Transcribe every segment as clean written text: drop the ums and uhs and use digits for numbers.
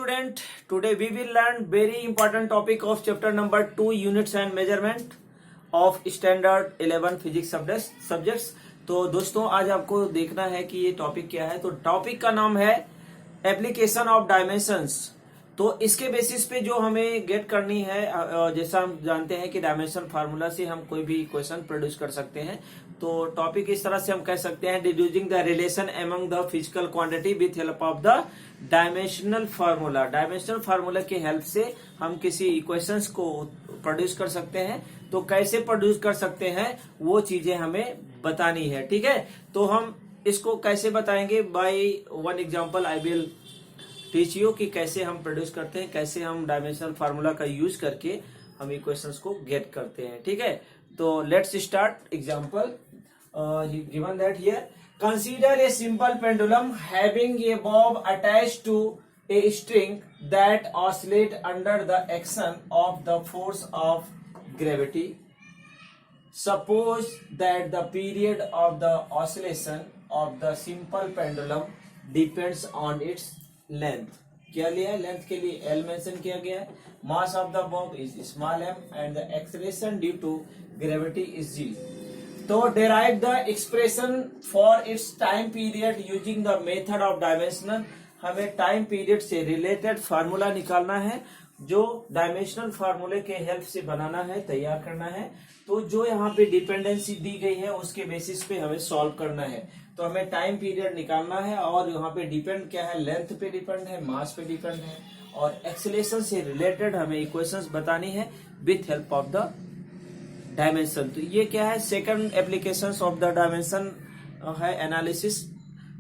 student, today we will learn very important topic of chapter number 2 units and measurement of standard 11 physics subjects। तो दोस्तों आज आपको देखना है कि ये टॉपिक क्या है। तो टॉपिक का नाम है एप्लीकेशन ऑफ डायमेंशंस। तो इसके बेसिस पे जो हमें गेट करनी है, जैसा हम जानते हैं कि डायमेंशन फार्मूला से हम कोई भी क्वेश्चन प्रोड्यूस कर सकते हैं। तो टॉपिक इस तरह से हम कह सकते हैं, deducing the relation among the physical quantity with help of the dimensional formula. Dimensional formula की हेल्प से हम किसी इक्वेशंस को प्रोड्यूस कर सकते हैं। तो कैसे प्रोड्यूस कर सकते हैं वो चीजें हमें बतानी है, ठीक है। तो हम इसको कैसे बताएंगे, by one example I will teach you कि कैसे हम प्रोड्यूस करते हैं, कैसे हम डायमेंशनल फार्मूला का यूज करके हम इक्वेशंस को गेट करते हैं, ठीक है। तो let's start example given that here, consider a simple pendulum having a bob attached to a string that oscillate under the action of the force of gravity. Suppose that the period of the oscillation of the simple pendulum depends on its length. क्या लिया है, length के लिए L mention किया गया है। Mass of the bob is small m and the acceleration due to gravity is g। तो derive the expression for its time period using the method of dimensional. हमें टाइम पीरियड से related formula निकालना है, जो dimensional फार्मूले के help से बनाना है, तैयार करना है। तो जो यहाँ पे डिपेंडेंसी दी गई है उसके बेसिस पे हमें सॉल्व करना है। तो हमें टाइम पीरियड निकालना है और यहाँ पे डिपेंड क्या है, लेंथ पे डिपेंड है, मास पे डिपेंड है और एक्सेलरेशन से रिलेटेड हमें इक्वेशंस बतानी है with help of the dimension. तो ये क्या है, second applications of the dimension है, एनालिसिस।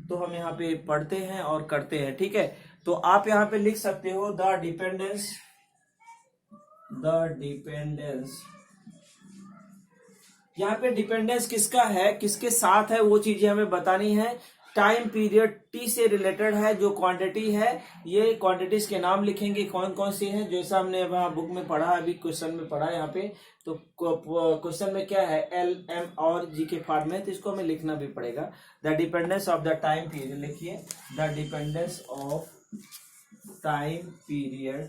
तो हम यहाँ पे पढ़ते हैं और करते हैं, ठीक है। तो आप यहाँ पे लिख सकते हो द डिपेंडेंस यहाँ पे डिपेंडेंस किसका है, किसके साथ है, वो चीजें हमें बतानी है। टाइम पीरियड टी से रिलेटेड है, जो क्वांटिटी है, ये क्वांटिटीज के नाम लिखेंगे कौन कौन सी हैं, जैसा हमने वहां बुक में पढ़ा, अभी क्वेश्चन में पढ़ा यहाँ पे। तो क्वेश्चन में क्या है, L, M और G के फॉर्म में, तो इसको हमें लिखना भी पड़ेगा। The dependence of the time period लिखिए, the dependence of time period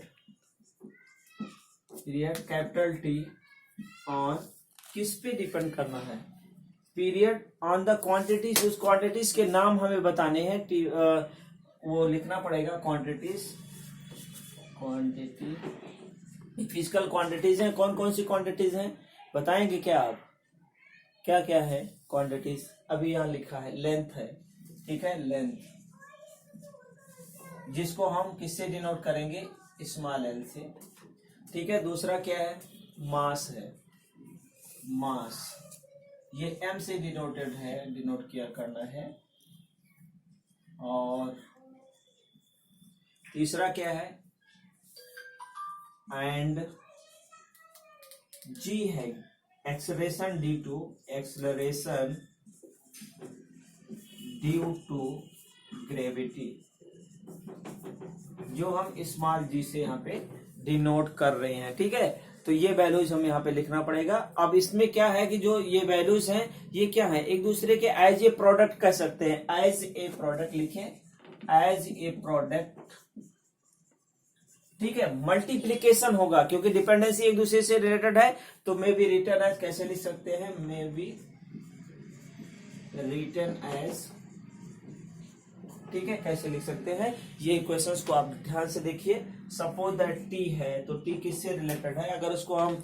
capital T on किस पे डिपेंड करना है, पीरियड ऑन द क्वांटिटीज। उस क्वांटिटीज के नाम हमें बताने हैं, वो लिखना पड़ेगा। क्वांटिटी फिजिकल क्वांटिटीज हैं, कौन कौन सी क्वांटिटीज हैं बताएंगे क्या आप, क्या क्या है क्वांटिटीज। अभी यहाँ लिखा है लेंथ है, ठीक है, लेंथ, जिसको हम किससे डिनोट करेंगे, स्मॉल l से, ठीक है। दूसरा क्या है, मास है, मास ये m से डिनोटेड है, डिनोट किया करना है। और तीसरा क्या है, एंड g है, एक्सेलरेशन ड्यू टू ग्रेविटी, जो हम स्मॉल g से यहाँ पे डिनोट कर रहे हैं, ठीक है। तो ये वैल्यूज हमें यहाँ पे लिखना पड़ेगा। अब इसमें क्या है कि जो ये वैल्यूज हैं ये क्या है, एक दूसरे के एज ए प्रोडक्ट कह सकते हैं, एज ए प्रोडक्ट लिखें, एज ए प्रोडक्ट, ठीक है। मल्टीप्लीकेशन होगा क्योंकि डिपेंडेंसी एक दूसरे से रिलेटेड है। तो मे बी रिटर्न एज कैसे लिख सकते हैं, मे बी रिटर्न एज, ठीक है, कैसे लिख सकते हैं। ये इक्वेशंस को आप ध्यान से देखिए। सपोज दैट T है, तो T किससे रिलेटेड है, अगर उसको हम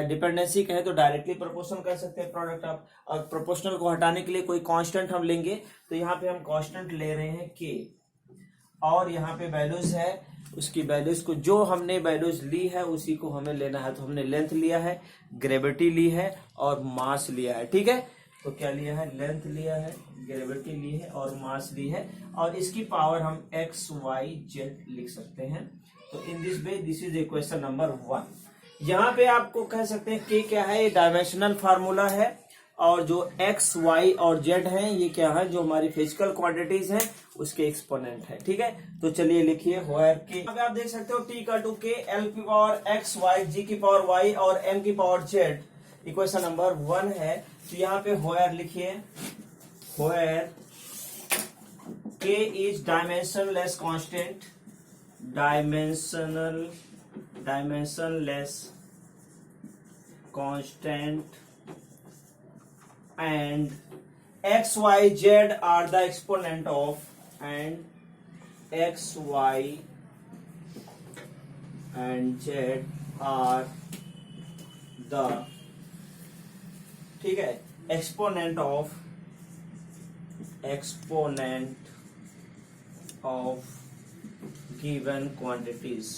डिपेंडेंसी कहें तो डायरेक्टली प्रोपोर्शनल कर सकते हैं प्रोडक्ट ऑफ। और प्रोपोर्शनल को हटाने के लिए कोई कांस्टेंट हम लेंगे, तो यहाँ पे हम कांस्टेंट ले रहे हैं K, और यहाँ पे वैल्यूज है, उसकी वैल्यूज को, जो हमने वैल्यूज ली है उसी को हमें लेना है। तो हमने लेंथ लिया है, ग्रेविटी ली है और मास लिया है, ठीक है। तो क्या लिया है, लेंथ लिया है, ग्रेविटी ली है और मास ली है, और इसकी पावर हम x, y, z लिख सकते हैं। तो in this way this is equation number 1। यहाँ पे आपको कह सकते हैं कि क्या है, ये डायमेंशनल फार्मूला है, और जो x, y और z हैं ये क्या है, जो हमारी फिजिकल क्वांटिटीज हैं उसके एक्सपोनेंट है, ठीक है। तो चलिए लिखिए, वेयर के आप देख सकते हो t का 2k, l की पावर x, y, g की पावर y और m की पावर z, इक्वेशन नंबर 1 है। तो यहाँ पे वेयर लिखिए, where k is dimensionless constant, dimensionless constant and x, y, z are the exponent of, and x, y and z are the, ठीक है, exponent of given quantities,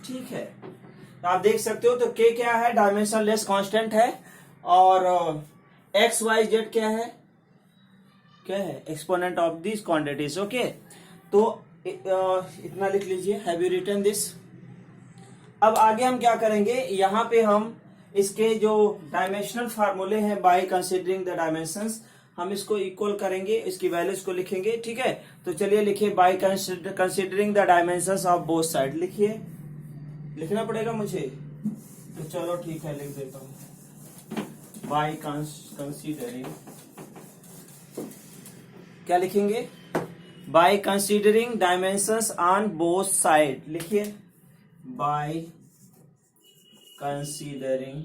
ठीक है। तो आप देख सकते हो, तो k क्या है, डायमेंशनलेस कांस्टेंट है, और x, y, z क्या है, exponent of this quantities. Okay, तो इतना लिख लीजिए, हैव यू रिटन दिस। अब आगे हम क्या करेंगे, यहां पे हम इसके जो डायमेंशनल फार्मूले हैं बाय कंसीडरिंग द डायमेंशंस, हम इसको इक्वल करेंगे, इसकी वैल्यूज को लिखेंगे, ठीक है। तो चलिए लिखिए, by considering the dimensions of both side, लिखिए, लिखना पड़ेगा मुझे, तो चलो ठीक है, लिख देता हूं, बाय कंसीडरिंग, क्या लिखेंगे, by considering dimensions on both side, लिखिए, बाय considering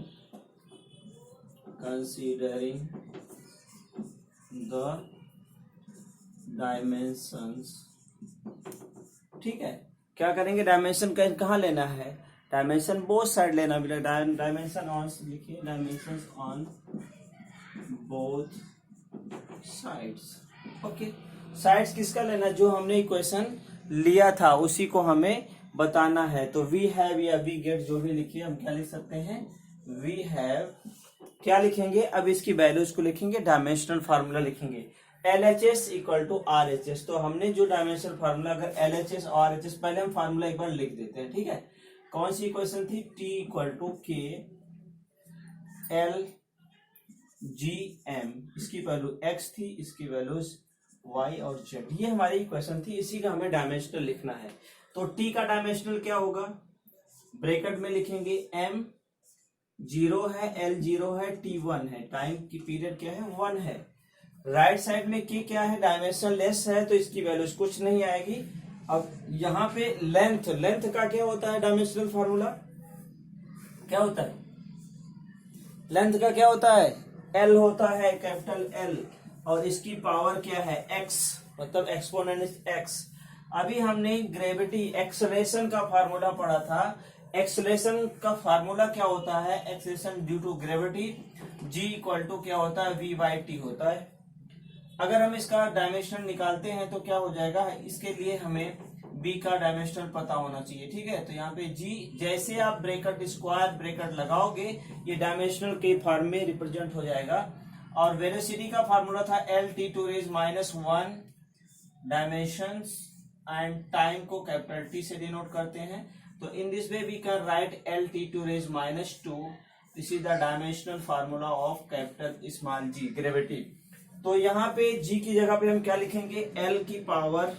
the dimensions, ठीक है। क्या करेंगे, डायमेंशन कहाँ लेना है, डायमेंशन बोथ साइड लेना, डायमेंशन ऑन, लिखिए, dimensions on both sides. Okay, sides किसका लेना, जो हमने इक्वेशन लिया था उसी को हमें बताना है। तो वी हैव या वी गेट, जो भी लिखिए, हम क्या लिख सकते हैं, वी हैव, क्या लिखेंगे, अब इसकी वैल्यूज को लिखेंगे, डायमेंशनल फार्मूला लिखेंगे, LHS इक्वल टू RHS। तो हमने जो डायमेंशनल फार्मूला, अगर LHS और RHS, पहले हम फार्मूला एक बार लिख देते हैं, ठीक है। कौन सी इक्वेशन थी, T equal to K L G M, इसकी वैल्यू x थी, इसकी वैल्यूज y और z, ये हमारी इक्वेशन थी, इसी का हमें डायमेंशनल लिखना है। तो t का डायमेंशनल क्या होगा, ब्रैकेट में लिखेंगे, m 0 है, l 0 है, t 1 है, टाइम की पीरियड क्या है, 1 है। राइट साइड में k क्या है, डायमेंशन लेस है, तो इसकी वैल्यूज कुछ नहीं आएगी। अब यहाँ पे लेंथ का क्या होता है, डायमेंशनल फार्मूला क्या होता है, लेंथ का क्या होता है, l होता है, कैपिटल L, और इसकी पावर क्या है, x, मतलब एक्सपोनेंट x। अभी हमने ग्रेविटी एक्सेलरेशन का फार्मूला पढ़ा था, एक्सेलरेशन का फार्मूला क्या होता है, acceleration due to gravity, g equal to क्या होता है, v/t होता है। अगर हम इसका डायमेंशन निकालते हैं तो क्या हो जाएगा, इसके लिए हमें b का डायमेंशनल पता होना चाहिए, ठीक है। तो यहाँ पे g, जैसे आप ब्रैकेट, स्क्वायर ब्रैकेट लगाओगे, ये डायमेंशनल के फॉर्म में रिप्रेजेंट हो जाएगा। और वेलोसिटी का फार्मूला था L/T⁻⁻1, डायमेंशंस एंड टाइम को कैपिटल T से डिनोट करते हैं। तो in this way we can write L/T⁻², this is the dimensional formula of capital small g, gravity. तो यहाँ पे g की जगह पे हम क्या लिखेंगे, L की power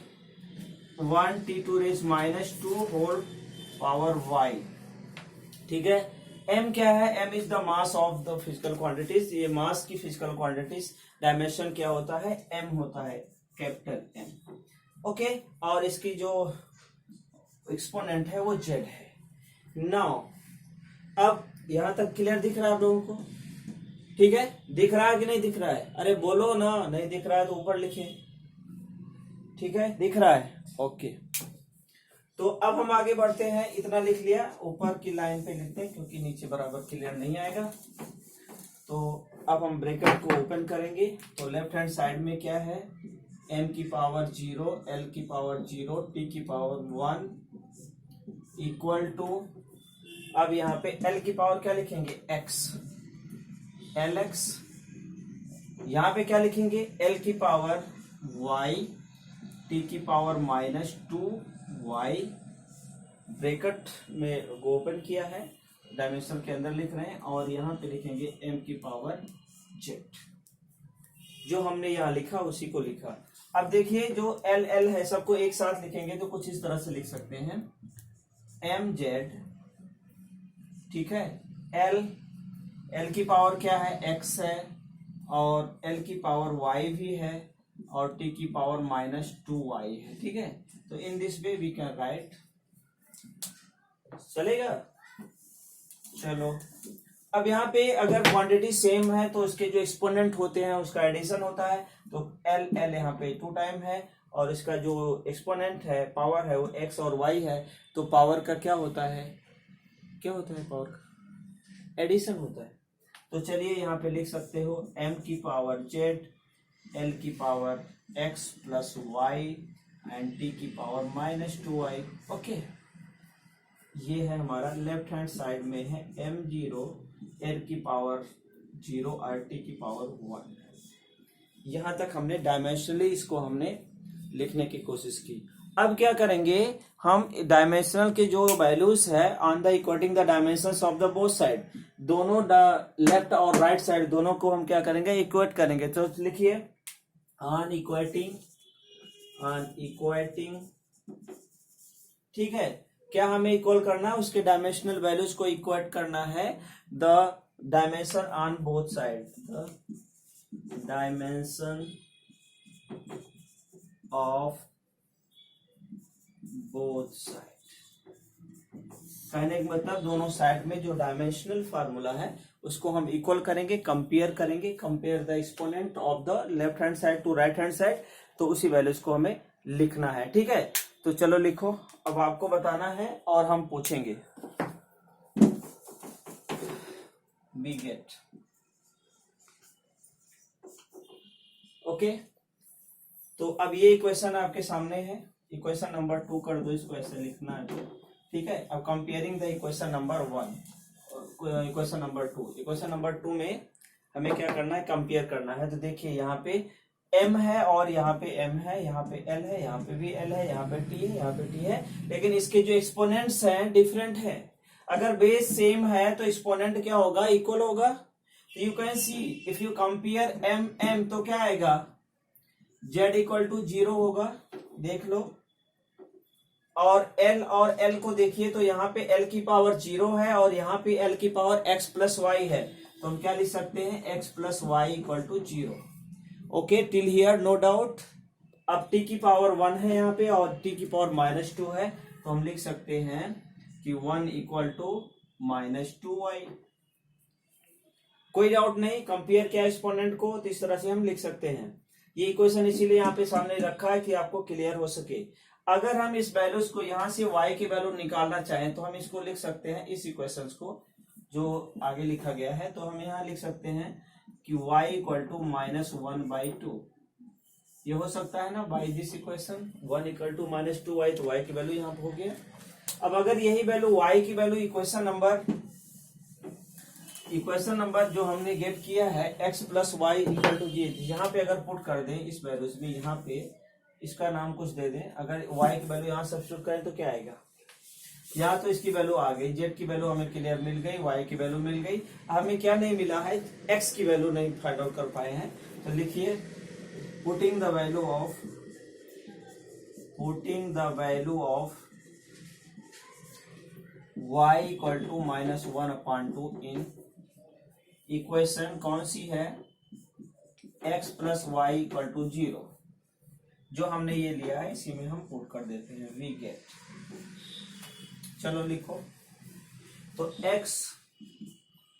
1 T⁻² whole power y, ठीक है। m क्या है, m is the mass of the physical quantities, ये मास की फिजिकल क्वांटिटीज, डायमेंशन क्या होता है, m होता है, कैपिटल M, ओके। और इसकी जो एक्सपोनेंट है वो z है। नाउ अब यहां तक क्लियर दिख रहा है आप लोगों को, ठीक है, दिख रहा है कि नहीं दिख रहा है, अरे बोलो ना, नहीं दिख रहा है तो ऊपर लिखे, ठीक है, दिख रहा है, ओके। तो अब हम आगे बढ़ते हैं, इतना लिख लिया, ऊपर की लाइन पे लिखते हैं क्योंकि नीचे बराबर क्लियर नहीं आएगा। तो अब हम ब्रैकेट को ओपन करेंगे, तो लेफ्ट हैंड साइड में क्या है, m की पावर 0, l की पावर 0, t की पावर 1 इक्वल टू, अब यहाँ पे l की पावर क्या लिखेंगे, x, lx, यहाँ पे क्या लिखेंगे, l की पावर y, t की पावर -2y, ब्रैकेट में ओपन किया है, डायमेंशन के अंदर लिख रहे हैं, और यहाँ पे लिखेंगे m की पावर z, जो हमने यहाँ लिखा उसी को लिखा। अब देखिए, जो l l है सबको एक साथ लिखेंगे तो कुछ इस तरह से लिख सकते हैं, mz, ठीक है, l की पावर क्या है, x है, और एल की पावर वाई भी है और टी की पावर -2y है, ठीक है। तो in this way we can write, चलेगा। चलो अब यहाँ पे अगर क्वांटिटी सेम है तो उसके जो एक्सपोनेंट होते हैं उसका एडिशन होता है, तो एल एल यहाँ पे 2 टाइम है और इसका जो एक्सपोनेंट है पावर है वो x और y है, तो पावर का क्या होता है, क्या होता है पावर का एडिशन होता है। तो चलिए यहाँ पे लिख सकते हो m की पावर z, l की power x plus y and t की पावर -2y। ओके, ये है हमारा लेफ्ट हैंड साइड में है m0 l की पावर 0 और t की पावर 1। यहां तक हमने डायमेंशनली इसको हमने लिखने की कोशिश की। अब क्या करेंगे हम, डायमेंशनल के जो वैल्यूज है on the equating the dimensions of the both side, दोनों लेफ्ट और राइट साइड दोनों को हम क्या करेंगे, इक्वेट करेंगे। तो लिखिए ऑन इक्वेटिंग, ठीक है। क्या हमें इक्वल करना है, उसके डायमेंशनल वैल्यूज को इक्वेट करना है, the dimension on both side, the dimension of both side. कहने का मतलब दोनों साइड में जो डायमेंशनल फार्मूला है उसको हम इक्वल करेंगे, कंपेयर करेंगे, compare the exponent of the left hand side to right hand side, तो उसी वैल्यूज को हमें लिखना है, ठीक है। तो चलो लिखो, अब आपको बताना है और हम पूछेंगे। We get, okay. तो अब ये इक्वेशन आपके सामने है, इक्वेशन नंबर 2 कर दो, इसको ऐसे लिखना है, ठीक है। अब comparing the equation number 1, equation number 2, equation number 2 में हमें क्या करना है, कंपेयर करना है। तो देखिए यहाँ पे m है और यहाँ पे m है, यहाँ पे l है, यहाँ पे भी l है, यहाँ पे t है, यहाँ पे t है, लेकिन इसके जो एक्सपोनेंट्स हैं डिफरेंट है। अगर बेस सेम है तो एक्सपोनेंट क्या होगा, इक्वल होगा। तो you can see if you compare m तो क्या आएगा, z इक्वल टू 0 होगा, देख लो। और l को देखिए, तो यहाँ पे l की पावर 0 है और यहाँ पे l की पावर x प्लस वाई है, तो हम क्या लिख सकते हैं, x plus y equal to 0। Okay, till here no doubt. अब t की पावर 1 है यहाँ पे और t की पावर -2 है, तो हम लिख सकते हैं कि 1 इक्वल टू -2y। कोई डाउट नहीं, कंपेयर किया एक्सपोनेंट को, तो इस तरह से हम लिख सकते हैं। ये इक्वेशन इसीलिए यहाँ पे सामने रखा है कि आपको क्लियर हो सके। अगर हम इस वैल्यूज को यहाँ से y की वैल्यू निकालना चाहें तो हम इसको लिख सकते हैं, इस इक्वेशन को जो आगे लिखा गया है, तो हम यहाँ लिख सकते हैं कि y इक्वल टू -1/2। ये हो सकता है ना, by this equation 1 equal to -2y, तो y की वैल्यू यहाँ पे हो गया। अब अगर यही वैल्यू y की वैल्यू इक्वेशन नंबर जो हमने गेट किया है x plus y equal to ये, यहाँ पे अगर पुट कर दें इस वैल्यूज में, यहाँ पे इसका नाम कुछ दे दें, अगर y की वैल्यू यहाँ सब्स्टिट्यूट करें तो क्या आएगा, यहाँ तो इसकी वैल्यू आ गई, z की वैल्यू हमें क्लियर मिल गई, y की वैल्यू मिल गई। हमें क्या नहीं मिला है, x की वैल्यू नहीं फाइंड आउट कर पाए हैं। तो लिखिए putting the value of y equal to -1/2 in equation कौन सी है, x plus y equal to 0, जो हमने ये लिया है इसी में हम पुट कर देते हैं, वी गेट। चलो लिखो, तो x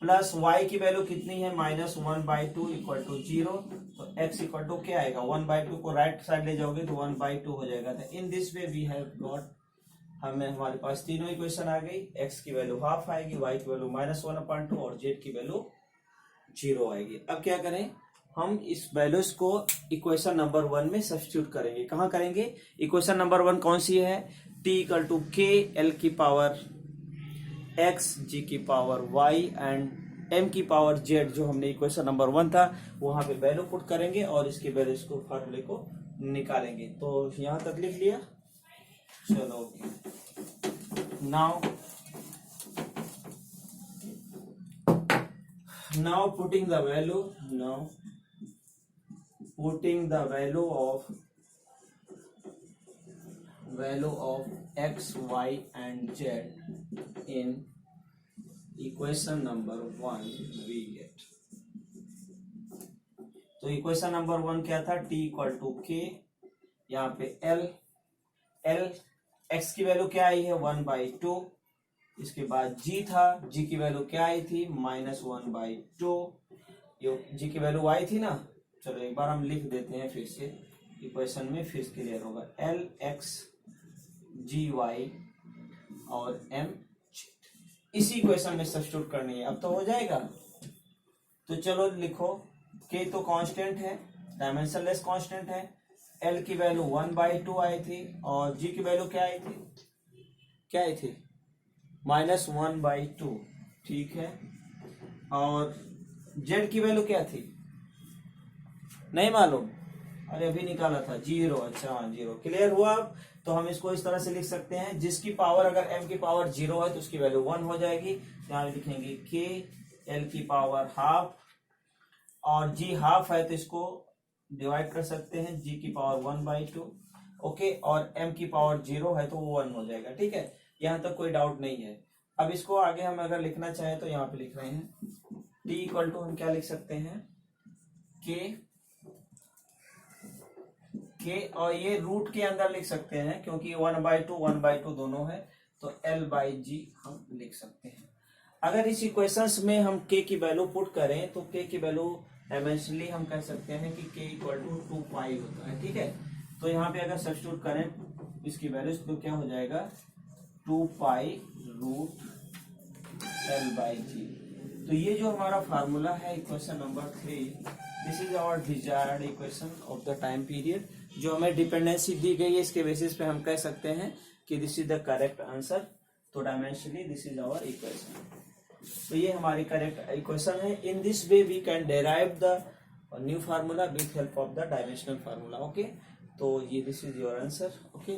प्लस वाई की वैल्यू कितनी है, -1/2 इक्वल टू 0, तो x इक्वल टू क्या आएगा, 1/2 को राइट साइड ले जाओगे तो 1/2 हो जाएगा। तो in this way we have got, हमारे पास तीनों इक्वेशन आ गई, x की वैल्यू हाफ आएगी, y की वैल्यू -1/2 और z की वैल्यू 0 आएगी। अब क्या करें, हम इस वैल्यूज को इक्वेशन नंबर 1 में सब्स्टिट्यूट करेंगे। कहां करेंगे, इक्वेशन नंबर 1 कौन सी है, t equal to k l की पावर x g की पावर y एंड m की पावर z, जो हमने इक्वेशन नंबर 1 था वहां पे वैल्यू पुट करेंगे और इसके वैल्यूज को फार्मूले को निकालेंगे। तो यहां तक लिख लिया, चलो okay. now putting the value of x, y and z in equation number 1 we get तो इक्वेशन नंबर 1 क्या था, t इक्वल टू के, यहाँ पे l x की वैल्यू क्या आई है 1/2, इसके बाद g था, g की वैल्यू क्या आई थी -1/2, g की वैल्यू y थी ना। चलो एक बार हम लिख देते हैं फिर से इक्वेशन में, फिर क्लियर होगा। l x g y और m इसी इक्वेशन में सब्स्टिट्यूट करनी है। अब तो हो जाएगा। तो चलो लिखो, k तो कांस्टेंट है, डायमेंशनलेस कांस्टेंट है, l की वैल्यू 1/2 आई थी और g की वैल्यू क्या आई थी -1/2, ठीक है। और z की वैल्यू क्या थी नहीं मालूम, अरे अभी निकाला था 0। अच्छा 0, क्लियर हुआ। अब तो हम इसको इस तरह से लिख सकते हैं, जिसकी पावर अगर m की पावर 0 है तो उसकी वैल्यू 1 हो जाएगी। यहाँ लिखेंगे k l की पावर हाफ, और g हाफ है तो इसको डिवाइड कर सकते हैं, g की पावर 1/2, ओके। और m की पावर 0 है तो वो 1 हो जाएगा, ठीक है। यहाँ तक कोई डाउट नहीं है। अब इसको आगे हम अगर लिखना चाहें तो यहाँ पे लिख रहे हैं t इक्वल टू, हम क्या लिख सकते हैं k, और ये रूट के अंदर लिख सकते हैं क्योंकि 1/2 दोनों है, तो l/g हम लिख सकते हैं। अगर इस इक्वेशंस में हम k की वैल्यू पुट करें तो k की वैल्यू डायमेंशनली हम कह सकते हैं कि k इक्वल टू 2π होता है, ठीक है। तो यहाँ पे अगर सब्स्टिट्यूट करें इसकी वैल्यूज तो क्या हो जाएगा 2π रूट l/g। तो ये जो हमारा फार्मूला है equation number 3, this is our desired equation of the time period. जो हमें डिपेंडेंसी दी गई है इसके बेसिस पे हम कह सकते हैं कि this is the correct answer. तो dimensionally this is our equation. तो ये हमारी करेक्ट इक्वेशन है। In this way we can derive the new formula with help of the dimensional formula, okay. तो ये this is your answer, okay.